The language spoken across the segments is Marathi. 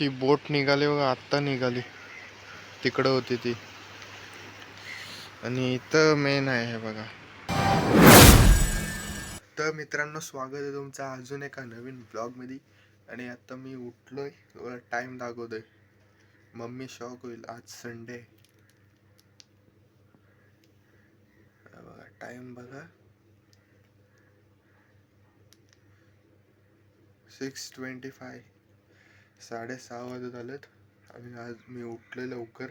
ती बोट निघाली बघा, आत्ता निघाली, तिकडं होती ती. आणि इथं मेन आहे बघा. तर मित्रांनो, स्वागत आहे तुमचं अजून एका नवीन ब्लॉगमध्ये. आणि आता मी उठलोय, टाइम दाखवतोय, मम्मी शॉक होईल. आज संडे बघा, टाइम बघा 6:25, 6:30 वाजत आलेत. आणि आज मी उठलोय लवकर,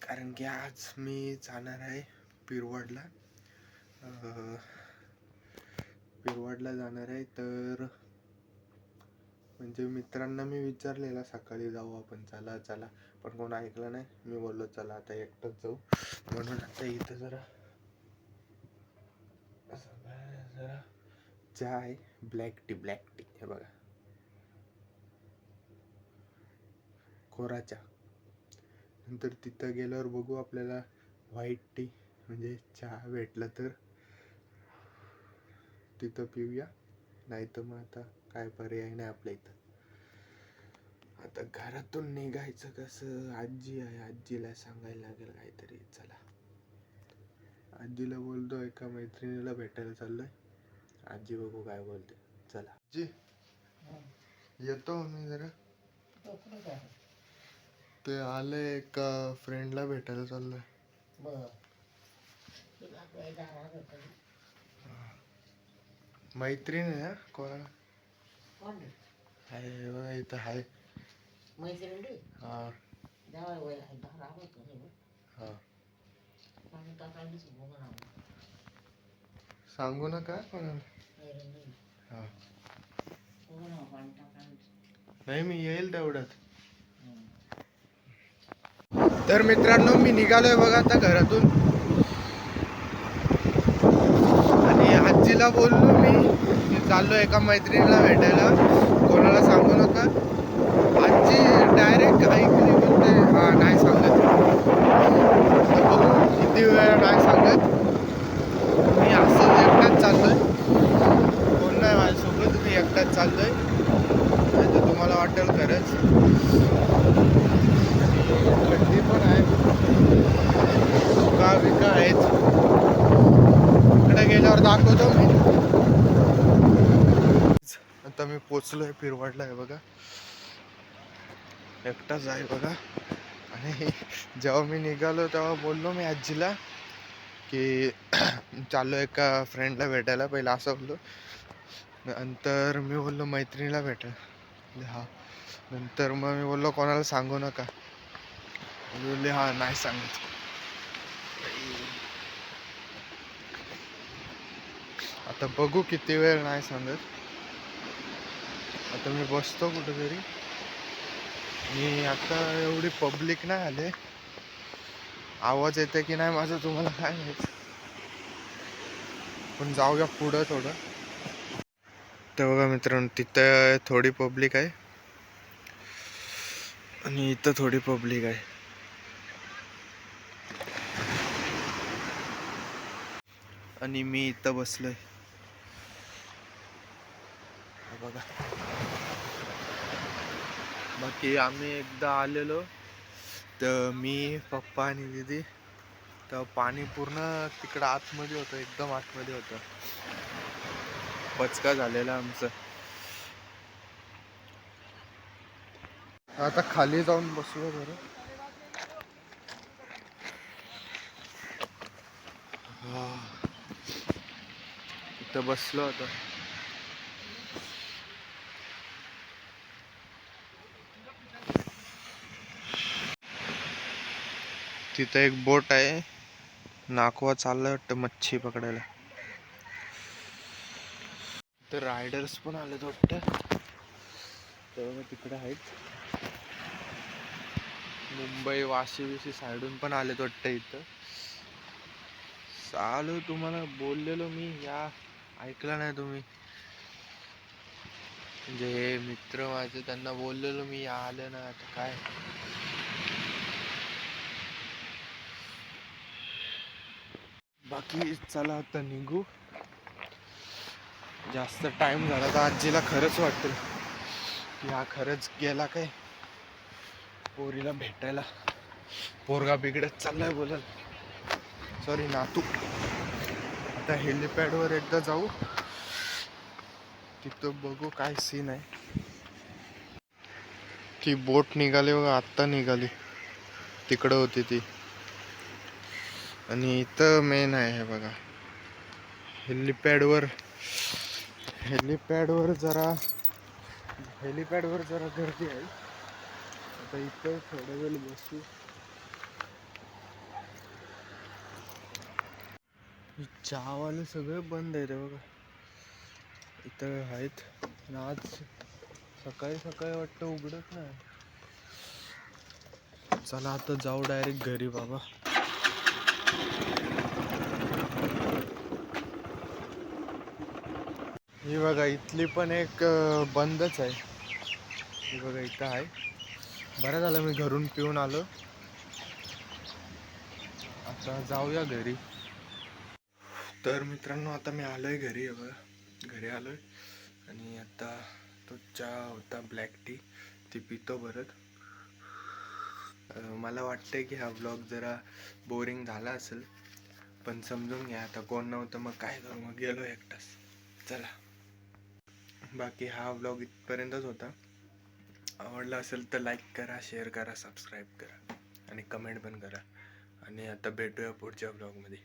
कारण की आज मी जाणार आहे पिरवडला. जाणार आहे. तर म्हणजे मित्रांना मी विचारलेला सकाळी जाऊ आपण, चला चला, पण कोण ऐकलं नाही. मी बोललो चला आता एकटंच जाऊ. म्हणून आता इथं जरा चहा आहे, ब्लॅक टी हे बघा, कोरा चहा. नंतर तिथं गेल्यावर बघू, आपल्याला व्हाईट टी म्हणजे चहा भेटला तर तिथं पिऊया, नाही तर मग आता काय पर्याय नाही आपल्या इथं. आता घरातून निघायचं कसं, आजी आहे, आजीला सांगायला लागेल काहीतरी. चला, आजीला बोलतो एका मैत्रिणीला भेटायला चाललोय. आजी बघू काय बोलते. चला आजी, येतो मी जरा. ते आले, एका फ्रेंडला भेटायला चाललोय. मैत्रीण आहे कोणा आहे बघा, इथं आहे मैत्रिणी. हा हा, सांगू नका कोणाला. हा, नाही मी येईल तेवढ्यात. तर मित्रांनो, मी निघालोय बघा आता घरातून. आणि आजीला बोललो मी चाललो एका मैत्रिणीला भेटायला, कोणाला सांगू नका. आजी डायरेक्ट ऐकली, बोलते हा नाही सांगत. बघू किती वेळ नाही सांगत. मी असं एकटाच चाललोय, कोण नाही माझ्यासोबत, मी एकटाच चाललोय. नाही तर तुम्हाला वाटेल खरंच. थंडी पण आहे, विका आहेत. इकडे गेल्यावर दाखवतो मी. आता मी पोचलोय पिरवडला आहे बघा, एकटाच आहे बघा. आणि जेव्हा मी निघालो तेव्हा बोललो मी आजीला की चाललो एका फ्रेंडला भेटायला. पहिलं असं बोललो, नंतर मी बोललो मैत्रिणीला भेटायला. हा, नंतर मग मी बोललो कोणाला सांगू नका. बोलले हा नाही सांगत. आता बघू किती वेळ नाही सांगत. आता मी बसतो कुठेतरी. मी आता एवढी पब्लिक नाही आले, आवाज येते की नाही माझं तुम्हाला काय माहित, पण जाऊया पुढं थोडं. तर बघा मित्रांनो, तिथं थोडी पब्लिक आहे आणि इथं थोडी पब्लिक आहे. आणि मी इथं बसलोय बघा. बाकी आम्ही एकदा आलेलो, तर मी, पप्पा आणि दीदी, तर पाणी पूर्ण तिकडं आतमध्ये होतं, एकदम आतमध्ये होतं. पचका झालेला आमचं. आता खाली जाऊन बसलो बरं. इथं बसलो आता. तिथं एक बोट आहे, नाकवा चाललाय वाटतं मच्छी पकडायला. तर रायडर्स पण आलेत वाटतं, तेव्हा तिकडे आहेत. मुंबई वाशी विशी साईडून पण आलेत वाटतं इथं. चालू तुम्हाला बोललेलो मी, या ऐकला नाही तुम्ही. म्हणजे मित्र माझे, त्यांना बोललेलो मी, या आले ना. आता काय, बाकी चला आता निघू. जास्त टाइम झाला तर आजीला खरंच वाटेल की हा खरंच गेला काय. पोरीला भेटायला. पोरगा बिघडत चाललाय बोलाल, सॉरी नातू. आता हेलिपॅडवर एकदा जाऊ, तिथं बघू काय सीन आहे. ती बोट निघाली बघा, आत्ता निघाली, तिकडं होती ती. आणि इथं मेन आहे हे बघा, हेलिपॅडवर जरा गर्दी आहे. आता इथं थोडा वेळ बसू. चहावाले सगळे बंद आहेत बघा, इथं आहेत. आज सकाळी सकाळी वाटतं उघडत नाही. चला आता जाऊ डायरेक्ट घरी बाबा. ही बघा इथली पण एक बंदच आहे. ही बघा इथं आहे. बरं झालं मी घरून पिऊन आलो. आता जाऊया घरी. तर मित्रांनो आता मी आलोय घरी. बघा घरी आलोय आणि आता तो चहा होता ब्लॅक टी, ती पितो परत. मला वाटतंय की हा व्लॉग जरा बोरिंग झाला असेल, पण समजून घ्या, आता कोण नव्हतं मग काय करू, मग गेलो एकटाच. चला, बाकी हा व्लॉग इथपर्यंतच होता. आवडला असेल तर लाईक करा, शेअर करा, सबस्क्राईब करा आणि कमेंट पण करा. आणि आता भेटूया पुढच्या व्लॉगमध्ये.